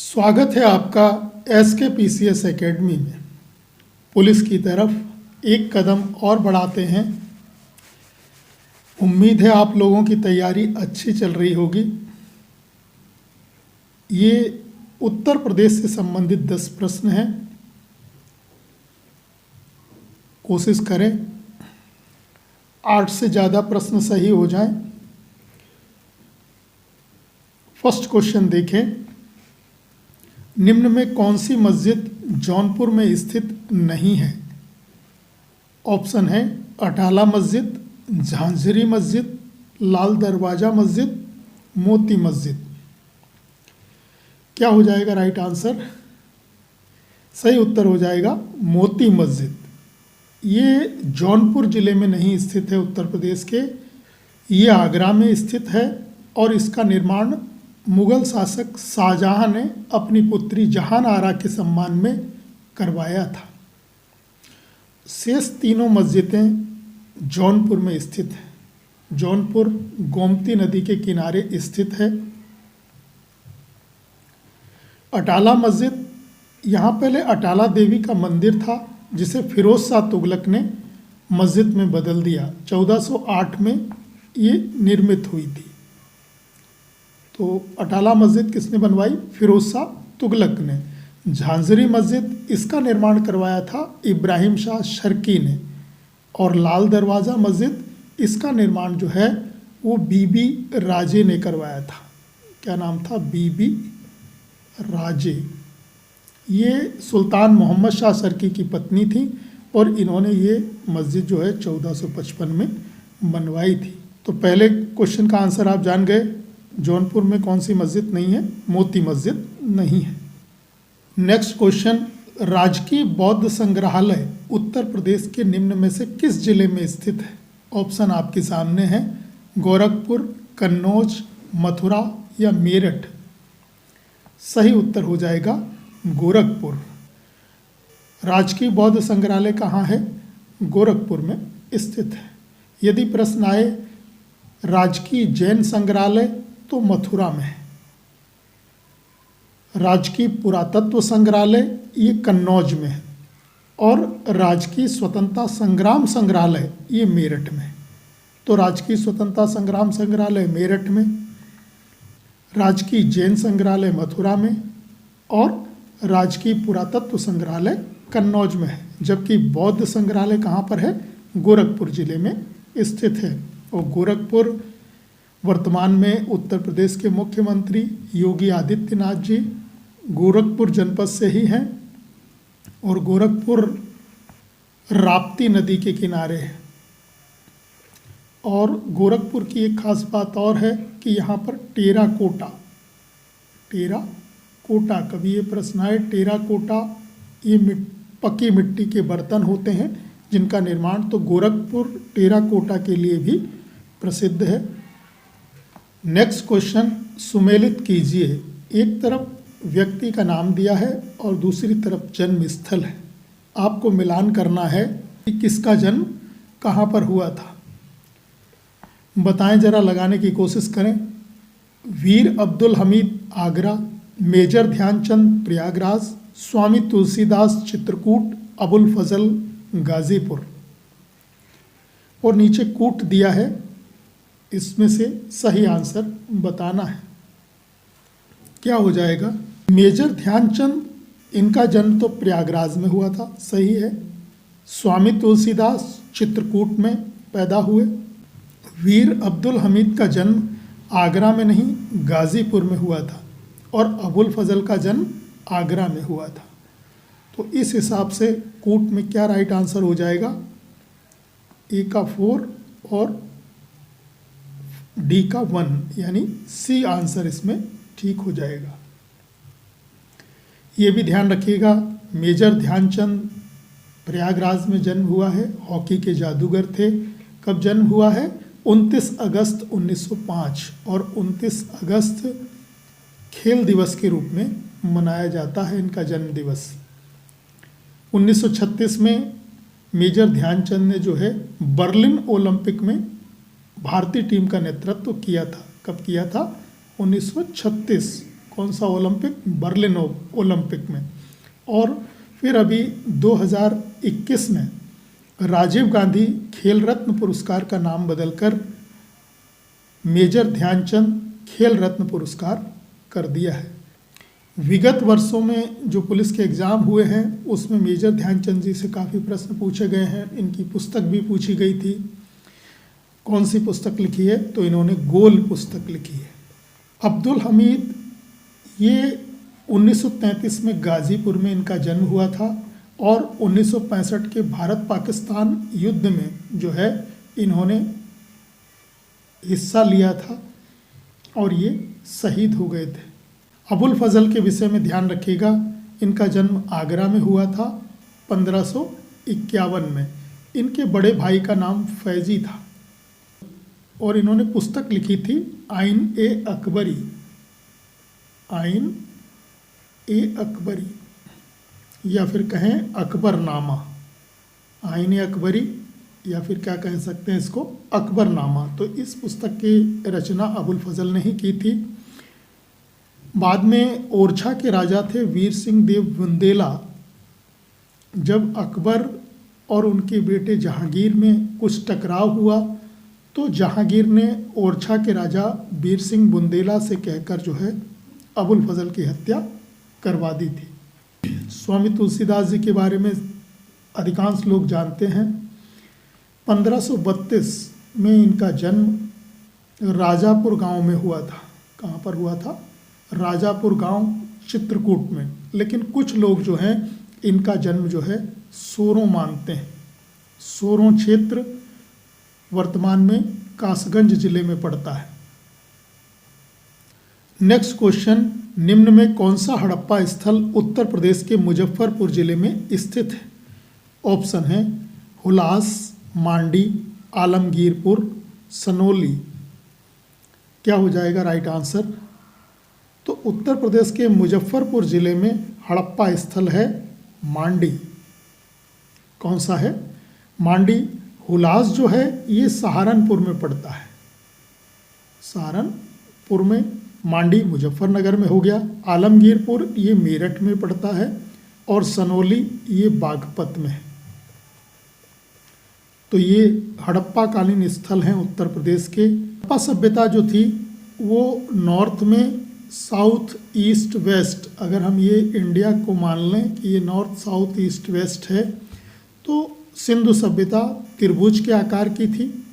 स्वागत है आपका SKPCS एकेडमी में। पुलिस की तरफ एक कदम और बढ़ाते हैं। उम्मीद है आप लोगों की तैयारी अच्छी चल रही होगी। ये उत्तर प्रदेश से संबंधित 10 प्रश्न हैं। कोशिश करें 8 से ज़्यादा प्रश्न सही हो जाएं। फर्स्ट क्वेश्चन देखें। निम्न में कौन सी मस्जिद जौनपुर में स्थित नहीं है? ऑप्शन है अटाला मस्जिद, झांझरी मस्जिद, लाल दरवाजा मस्जिद, मोती मस्जिद। क्या हो जाएगा राइट आंसर? सही उत्तर हो जाएगा मोती मस्जिद। ये जौनपुर जिले में नहीं स्थित है उत्तर प्रदेश के, ये आगरा में स्थित है और इसका निर्माण मुगल शासक शाहजहां ने अपनी पुत्री जहान आरा के सम्मान में करवाया था। शेष तीनों मस्जिदें जौनपुर में स्थित हैं। जौनपुर गोमती नदी के किनारे स्थित है। अटाला मस्जिद, यहाँ पहले अटाला देवी का मंदिर था जिसे फिरोज शाह तुगलक ने मस्जिद में बदल दिया। 1408 में ये निर्मित हुई थी। तो अटाला मस्जिद किसने बनवाई? फिरोज शाह तुगलक ने। झांझरी मस्जिद, इसका निर्माण करवाया था इब्राहिम शाह शर्की ने। और लाल दरवाज़ा मस्जिद, इसका निर्माण जो है वो बीबी राजे ने करवाया था। क्या नाम था? बीबी राजे। ये सुल्तान मोहम्मद शाह शर्की की पत्नी थी और इन्होंने ये मस्जिद जो है 1455 में बनवाई थी। तो पहले क्वेश्चन का आंसर आप जान गए। जौनपुर में कौन सी मस्जिद नहीं है? मोती मस्जिद नहीं है। नेक्स्ट क्वेश्चन, राजकीय बौद्ध संग्रहालय उत्तर प्रदेश के निम्न में से किस जिले में स्थित है? ऑप्शन आपके सामने है, गोरखपुर, कन्नौज, मथुरा या मेरठ। सही उत्तर हो जाएगा गोरखपुर। राजकीय बौद्ध संग्रहालय कहाँ है? गोरखपुर में स्थित है। यदि प्रश्न आए राजकीय जैन संग्रहालय तो मथुरा में है। राजकीय पुरातत्व संग्रहालय ये कन्नौज में है और राजकीय स्वतंत्रता संग्राम संग्रहालय ये मेरठ में है। तो राजकीय स्वतंत्रता संग्राम संग्रहालय मेरठ में, राजकीय जैन संग्रहालय मथुरा में और राजकीय पुरातत्व संग्रहालय कन्नौज में है। जबकि बौद्ध संग्रहालय कहाँ पर है? गोरखपुर जिले में स्थित है। और गोरखपुर वर्तमान में उत्तर प्रदेश के मुख्यमंत्री योगी आदित्यनाथ जी गोरखपुर जनपद से ही हैं और गोरखपुर राप्ती नदी के किनारे है। और गोरखपुर की एक खास बात और है कि यहाँ पर टेराकोटा, कभी ये प्रश्न आए, टेराकोटा ये पक्की मिट्टी के बर्तन होते हैं जिनका निर्माण, तो गोरखपुर टेराकोटा के लिए भी प्रसिद्ध है। नेक्स्ट क्वेश्चन, सुमेलित कीजिए। एक तरफ व्यक्ति का नाम दिया है और दूसरी तरफ जन्म स्थल है। आपको मिलान करना है कि किसका जन्म कहाँ पर हुआ था। बताएं जरा, लगाने की कोशिश करें। वीर अब्दुल हमीद आगरा, मेजर ध्यानचंद प्रयागराज, स्वामी तुलसीदास चित्रकूट, अबुल फजल गाजीपुर। और नीचे कूट दिया है, इसमें से सही आंसर बताना है। क्या हो जाएगा? मेजर ध्यानचंद, इनका जन्म तो प्रयागराज में हुआ था, सही है। स्वामी तुलसीदास चित्रकूट में पैदा हुए। वीर अब्दुल हमीद का जन्म आगरा में नहीं गाजीपुर में हुआ था और अबुल फजल का जन्म आगरा में हुआ था। तो इस हिसाब से कूट में क्या राइट आंसर हो जाएगा? ए का 4 और डी का 1, यानी सी आंसर इसमें ठीक हो जाएगा। ये भी ध्यान रखिएगा, मेजर ध्यानचंद प्रयागराज में जन्म हुआ है, हॉकी के जादूगर थे। कब जन्म हुआ है? 29 अगस्त 1905। और 29 अगस्त खेल दिवस के रूप में मनाया जाता है इनका जन्म दिवस। 1936 में मेजर ध्यानचंद ने जो है बर्लिन ओलंपिक में भारतीय टीम का नेतृत्व किया था। कब किया था? 1936। कौन सा ओलंपिक? बर्लिन ओलंपिक में। और फिर अभी 2021 में राजीव गांधी खेल रत्न पुरस्कार का नाम बदलकर मेजर ध्यानचंद खेल रत्न पुरस्कार कर दिया है। विगत वर्षों में जो पुलिस के एग्ज़ाम हुए हैं उसमें मेजर ध्यानचंद जी से काफ़ी प्रश्न पूछे गए हैं। इनकी पुस्तक भी पूछी गई थी। कौन सी पुस्तक लिखी है? तो इन्होंने गोल पुस्तक लिखी है। अब्दुल हमीद, ये 1933 में गाज़ीपुर में इनका जन्म हुआ था और 1965 के भारत पाकिस्तान युद्ध में जो है इन्होंने हिस्सा लिया था और ये शहीद हो गए थे। अबुल फजल के विषय में ध्यान रखिएगा, इनका जन्म आगरा में हुआ था 1551 में। इनके बड़े भाई का नाम फैजी था और इन्होंने पुस्तक लिखी थी आइन ए अकबरी। आइन ए अकबरी या फिर कहें अकबरनामा। आइन ए अकबरी या फिर क्या कह सकते हैं इसको, अकबरनामा। तो इस पुस्तक की रचना अबुल फजल ने ही की थी। बाद में ओरछा के राजा थे वीर सिंह देव बुंदेला। जब अकबर और उनके बेटे जहांगीर में कुछ टकराव हुआ तो जहांगीर ने ओरछा के राजा वीर सिंह बुंदेला से कहकर जो है अबुल फजल की हत्या करवा दी थी। स्वामी तुलसीदास जी के बारे में अधिकांश लोग जानते हैं। 1532 में इनका जन्म राजापुर गांव में हुआ था। कहाँ पर हुआ था? राजापुर गांव, चित्रकूट में। लेकिन कुछ लोग जो हैं इनका जन्म जो है सोरों मानते हैं। सोरों क्षेत्र वर्तमान में कासगंज जिले में पड़ता है। नेक्स्ट क्वेश्चन, निम्न में कौन सा हड़प्पा स्थल उत्तर प्रदेश के मुजफ्फरपुर जिले में स्थित है? ऑप्शन है हुलास, मांडी, आलमगीरपुर, सनोली। क्या हो जाएगा राइट आंसर? तो उत्तर प्रदेश के मुजफ्फरपुर जिले में हड़प्पा स्थल है मांडी। कौन सा है? मांडी। हुलास जो है ये सहारनपुर में पड़ता है। सहारनपुर में। मांडी मुजफ्फरनगर में हो गया। आलमगीरपुर ये मेरठ में पड़ता है और सनोली ये बागपत में है। तो ये हड़प्पा कालीन स्थल हैं उत्तर प्रदेश के। हड़प्पा सभ्यता जो थी वो नॉर्थ में साउथ ईस्ट वेस्ट, अगर हम ये इंडिया को मान लें कि ये नॉर्थ साउथ ईस्ट वेस्ट है, तो सिंधु सभ्यता त्रिभुज के आकार की थी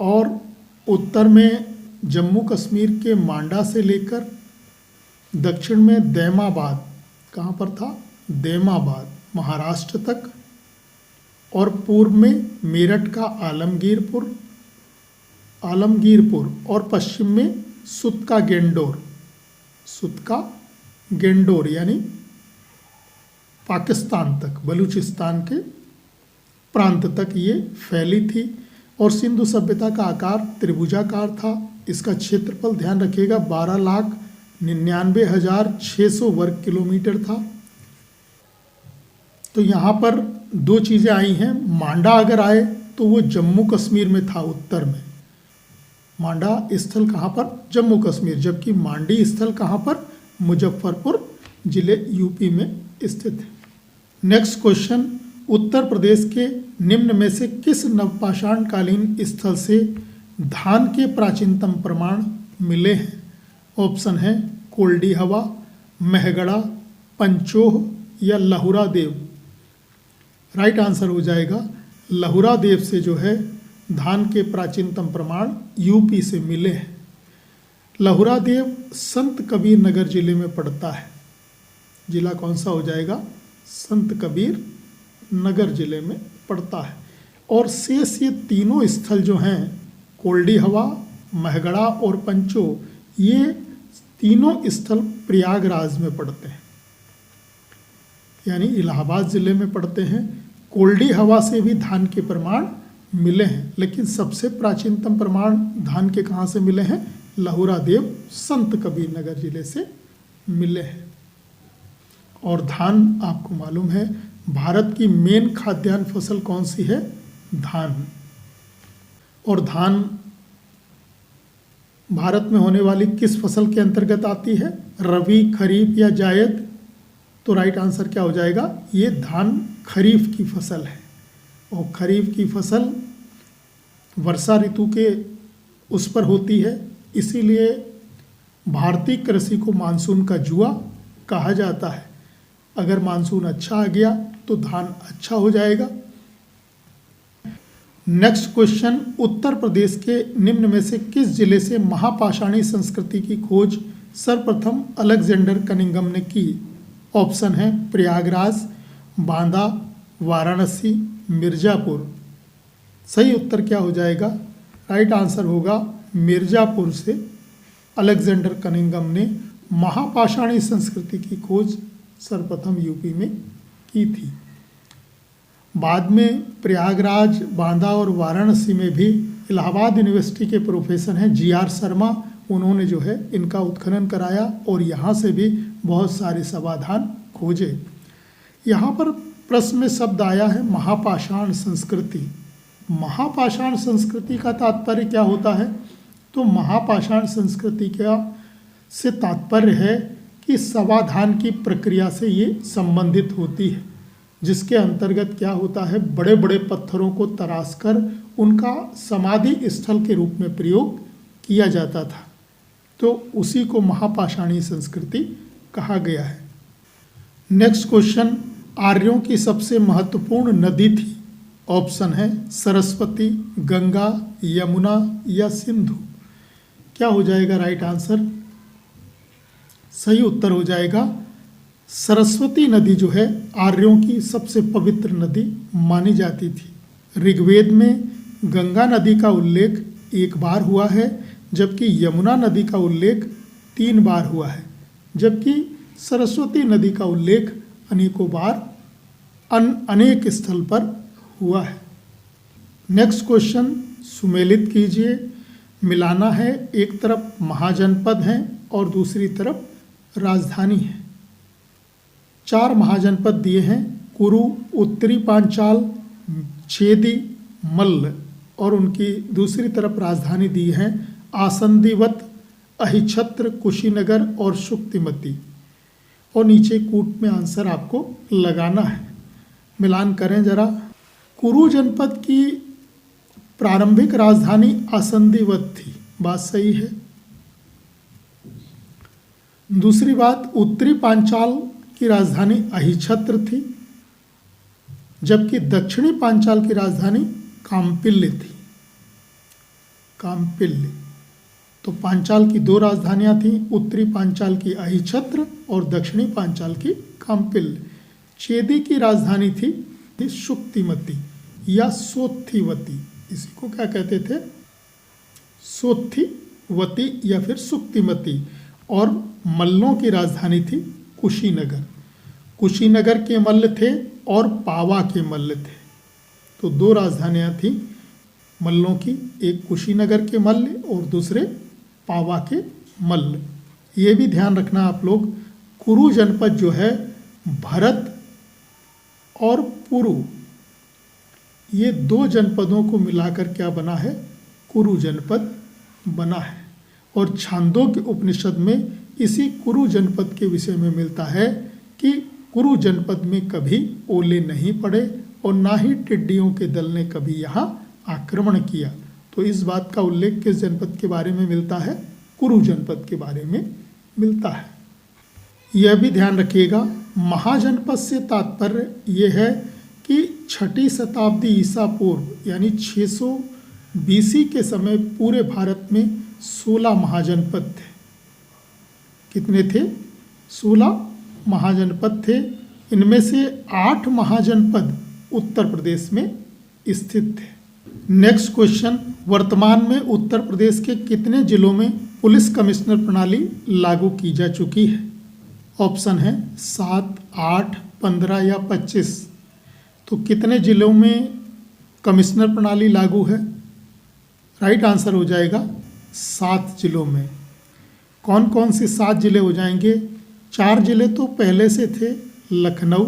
और उत्तर में जम्मू कश्मीर के मांडा से लेकर दक्षिण में दैमाबाद, कहाँ पर था? दैमाबाद, महाराष्ट्र तक, और पूर्व में मेरठ का आलमगीरपुर और पश्चिम में सुतका गेंडोर यानी पाकिस्तान तक, बलूचिस्तान के प्रांत तक ये फैली थी। और सिंधु सभ्यता का आकार त्रिभुजाकार था। इसका क्षेत्रफल ध्यान रखिएगा 12,99,600 वर्ग किलोमीटर था। तो यहाँ पर दो चीज़ें आई हैं। मांडा अगर आए तो वो जम्मू कश्मीर में था, उत्तर में। मांडा स्थल कहाँ पर? जम्मू कश्मीर। जबकि मांडी स्थल कहाँ पर? मुजफ्फरपुर जिले यूपी में स्थित है। नेक्स्ट क्वेश्चन, उत्तर प्रदेश के निम्न में से किस नवपाषाण कालीन स्थल से धान के प्राचीनतम प्रमाण मिले हैं? ऑप्शन है कोल्डी हवा, महगड़ा, पंचोह या लहुरा देव। राइट आंसर हो जाएगा लहुरा देव से जो है धान के प्राचीनतम प्रमाण यूपी से मिले हैं। लहुरा देव संत कबीर नगर जिले में पड़ता है। जिला कौन सा हो जाएगा? संत कबीर नगर जिले में पड़ता है। और शेष ये तीनों स्थल जो हैं, कोल्डी हवा, महगड़ा और पंचो, ये तीनों स्थल प्रयागराज में पड़ते हैं, यानी इलाहाबाद जिले में पड़ते हैं। कोल्डी हवा से भी धान के प्रमाण मिले हैं, लेकिन सबसे प्राचीनतम प्रमाण धान के कहाँ से मिले हैं? लहुरा देव संत कबीर नगर जिले से मिले हैं। और धान आपको मालूम है भारत की मेन खाद्यान्न फसल कौन सी है? धान। और धान भारत में होने वाली किस फसल के अंतर्गत आती है? रबी, खरीफ या जायद? तो राइट आंसर क्या हो जाएगा? ये धान खरीफ की फसल है, और खरीफ की फसल वर्षा ऋतु के उस पर होती है, इसीलिए भारतीय कृषि को मानसून का जुआ कहा जाता है। अगर मानसून अच्छा आ गया तो धान अच्छा हो जाएगा। नेक्स्ट क्वेश्चन, उत्तर प्रदेश के निम्न में से किस जिले से महापाषाणी संस्कृति की खोज सर्वप्रथम अलेक्जेंडर कनिंघम ने की? ऑप्शन है प्रयागराज, बांदा, वाराणसी, मिर्जापुर। सही उत्तर क्या हो जाएगा? राइट आंसर होगा मिर्जापुर से अलेक्जेंडर कनिंघम ने महापाषाणी संस्कृति की खोज सर्वप्रथम यूपी में की थी। बाद में प्रयागराज, बांदा और वाराणसी में भी इलाहाबाद यूनिवर्सिटी के प्रोफेसर हैं GR शर्मा, उन्होंने जो है इनका उत्खनन कराया और यहाँ से भी बहुत सारे समाधान खोजे। यहाँ पर प्रश्न में शब्द आया है महापाषाण संस्कृति। महापाषाण संस्कृति का तात्पर्य क्या होता है? तो महापाषाण संस्कृति का से तात्पर्य है कि समाधान की प्रक्रिया से ये संबंधित होती है, जिसके अंतर्गत क्या होता है, बड़े बड़े पत्थरों को तराशकर उनका समाधि स्थल के रूप में प्रयोग किया जाता था, तो उसी को महापाषाणी संस्कृति कहा गया है। नेक्स्ट क्वेश्चन, आर्यों की सबसे महत्वपूर्ण नदी थी? ऑप्शन है सरस्वती, गंगा, यमुना या सिंधु। क्या हो जाएगा राइट आंसर? सही उत्तर हो जाएगा सरस्वती नदी जो है आर्यों की सबसे पवित्र नदी मानी जाती थी। ऋग्वेद में गंगा नदी का उल्लेख 1 बार हुआ है, जबकि यमुना नदी का उल्लेख 3 बार हुआ है, जबकि सरस्वती नदी का उल्लेख अनेकों बार अनेक स्थल पर हुआ है। नेक्स्ट क्वेश्चन सुमेलित कीजिए। मिलाना है, एक तरफ महाजनपद हैं और दूसरी तरफ राजधानी है। 4 महाजनपद दिए हैं, कुरु, उत्तरी पांचाल, छेदी, मल्ल, और उनकी दूसरी तरफ राजधानी दी है आसंदीवत, अहिछत्र, कुशीनगर और शुक्तिमती, और नीचे कूट में आंसर आपको लगाना है। मिलान करें जरा। कुरु जनपद की प्रारंभिक राजधानी आसंदीवत थी, बात सही है। दूसरी बात, उत्तरी पांचाल की राजधानी अहिछत्र थी, जबकि दक्षिणी पांचाल की राजधानी काम्पिल्य थी। काम्पिल्य, तो पांचाल की 2 राजधानियां थीं, उत्तरी पांचाल की अहिछत्र और दक्षिणी पांचाल की काम्पिल्य। चेदी की राजधानी थी शुक्तिमती या सोत्थिवती, इसी को क्या कहते थे? सोत्थिवती या फिर सुक्तिमती। और मल्लों की राजधानी थी कुशीनगर। कुशीनगर के मल्ल थे और पावा के मल्ल थे, तो 2 राजधानियां थीं मल्लों की, एक कुशीनगर के मल्ल और दूसरे पावा के मल्ल। ये भी ध्यान रखना आप लोग, कुरु जनपद जो है भरत और पुरु, ये 2 जनपदों को मिलाकर क्या बना है? कुरु जनपद बना है। और छांदोग्य उपनिषद में इसी कुरु जनपद के विषय में मिलता है कि कुरु जनपद में कभी ओले नहीं पड़े और ना ही टिड्डियों के दल ने कभी यहाँ आक्रमण किया। तो इस बात का उल्लेख किस जनपद के बारे में मिलता है? कुरु जनपद के बारे में मिलता है। यह भी ध्यान रखिएगा, महाजनपद से तात्पर्य यह है कि 6ठी शताब्दी ईसा पूर्व यानी 600 BC के समय पूरे भारत में 16 महाजनपद थे। कितने थे? 16 महाजनपद थे। इनमें से 8 महाजनपद उत्तर प्रदेश में स्थित थे। नेक्स्ट क्वेश्चन, वर्तमान में उत्तर प्रदेश के कितने जिलों में पुलिस कमिश्नर प्रणाली लागू की जा चुकी है? ऑप्शन है 7, 8, 15 या 25। तो कितने जिलों में कमिश्नर प्रणाली लागू है? राइट आंसर हो जाएगा 7 जिलों में। कौन कौन से 7 जिले हो जाएंगे? 4 जिले तो पहले से थे, लखनऊ,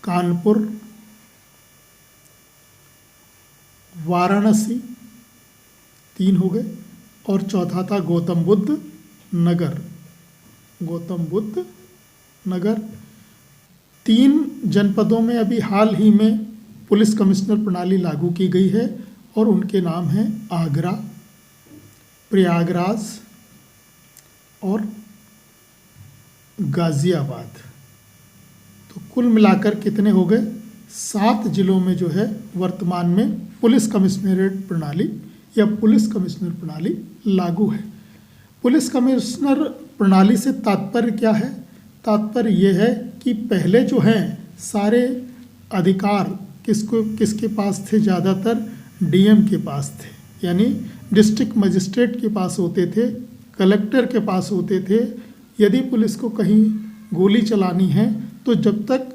कानपुर, वाराणसी, 3 हो गए, और चौथा था गौतम बुद्ध नगर। गौतम बुद्ध नगर। 3 जनपदों में अभी हाल ही में पुलिस कमिश्नर प्रणाली लागू की गई है और उनके नाम हैं आगरा, प्रयागराज और गाज़ियाबाद। तो कुल मिलाकर कितने हो गए? 7 जिलों में जो है वर्तमान में पुलिस कमिश्नरेट प्रणाली या पुलिस कमिश्नर प्रणाली लागू है। पुलिस कमिश्नर प्रणाली से तात्पर्य क्या है? तात्पर्य यह है कि पहले जो हैं सारे अधिकार किसके पास थे? ज़्यादातर डीएम के पास थे, यानी डिस्ट्रिक्ट मजिस्ट्रेट के पास होते थे, कलेक्टर के पास होते थे। यदि पुलिस को कहीं गोली चलानी है तो जब तक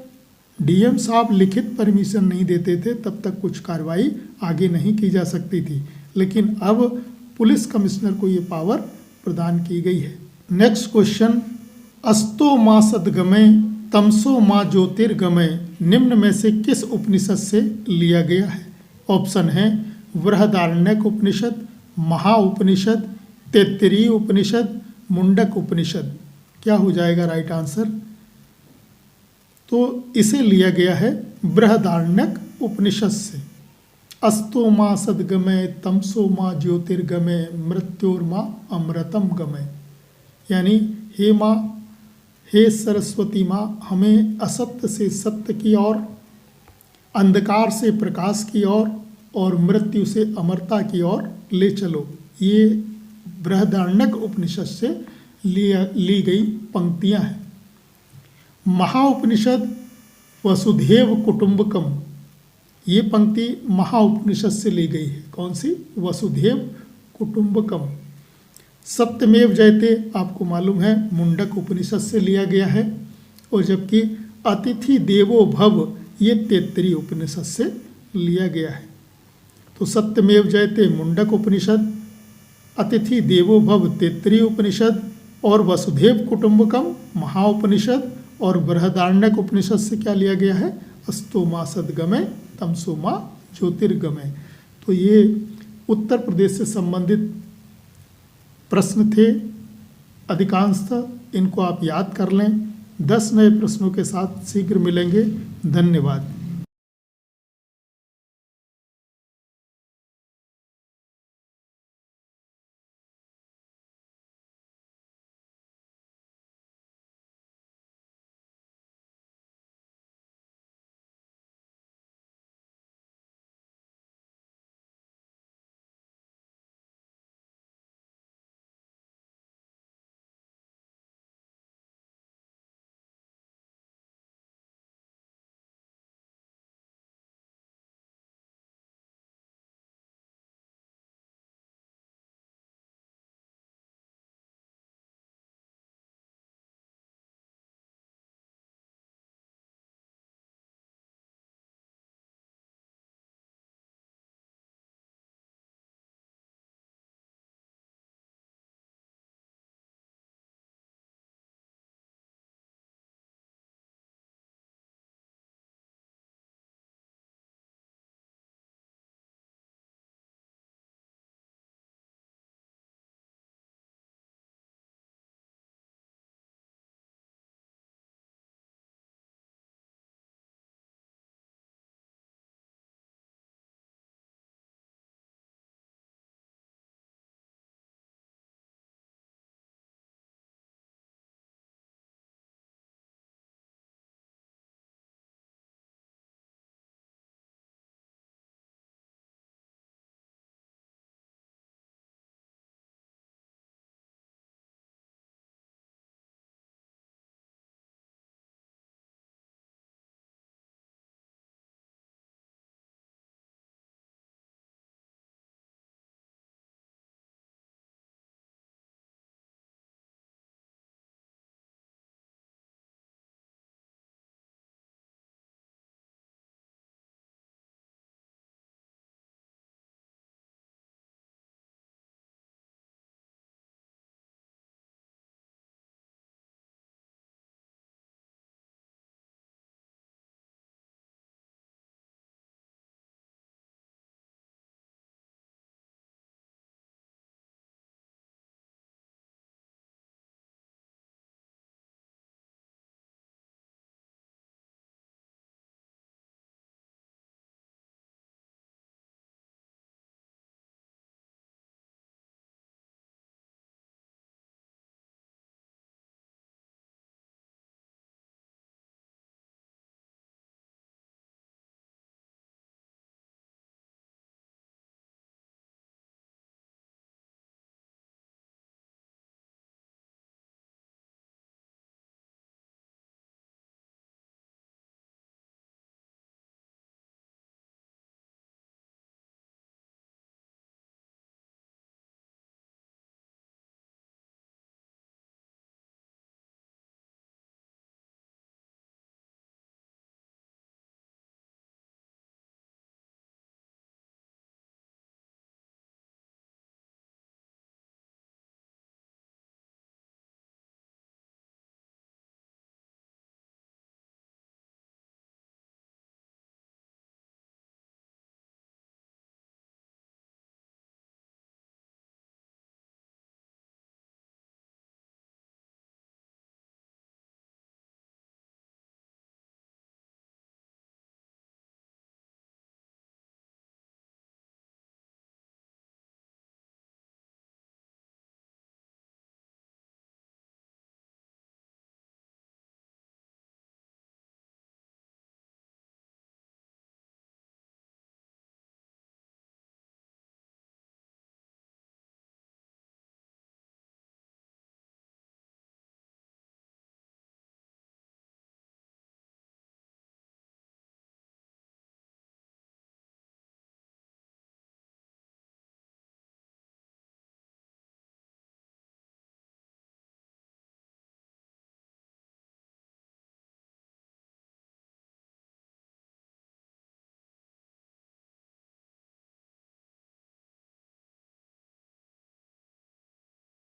डीएम साहब लिखित परमिशन नहीं देते थे तब तक कुछ कार्रवाई आगे नहीं की जा सकती थी। लेकिन अब पुलिस कमिश्नर को ये पावर प्रदान की गई है। नेक्स्ट क्वेश्चन, अस्तो माँ सद्गमय तमसो माँ ज्योतिर्गमय निम्न में से किस उपनिषद से लिया गया है? ऑप्शन है बृहदारण्यक उपनिषद, महाउपनिषद, तैत्तिरीय उपनिषद, मुंडक उपनिषद। क्या हो जाएगा राइट आंसर? तो इसे लिया गया है बृहदारण्यक उपनिषद से। अस्तो माँ सद्गमय तमसो माँ ज्योतिर्गमय मृत्योर्मा अमृतम गमय, यानी हे माँ, हे सरस्वती माँ, हमें असत्य से सत्य की ओर, अंधकार से प्रकाश की ओर और मृत्यु से अमरता की ओर ले चलो। ये बृहदारण्यक उपनिषद से ली गई पंक्तियाँ हैं। महाउपनिषद वसुधैव कुटुंबकम, ये पंक्ति महाउपनिषद से ली गई है। कौन सी? वसुधैव कुटुंबकम। सत्यमेव जयते आपको मालूम है मुंडक उपनिषद से लिया गया है, और जबकि अतिथि देवो भव ये तैत्तिरीय उपनिषद से लिया गया है। तो सत्यमेव जयते मुंडक उपनिषद, अतिथि देवो भव तैत्तिरीय उपनिषद और वसुधैव कुटुंबकम महाउपनिषद और बृहदारण्यक उपनिषद से क्या लिया गया है? अस्तो माँ सद्गमय तमसो माँ ज्योतिर्गमय। तो ये उत्तर प्रदेश से संबंधित प्रश्न थे अधिकांशतः। इनको आप याद कर लें। 10 नए प्रश्नों के साथ शीघ्र मिलेंगे। धन्यवाद।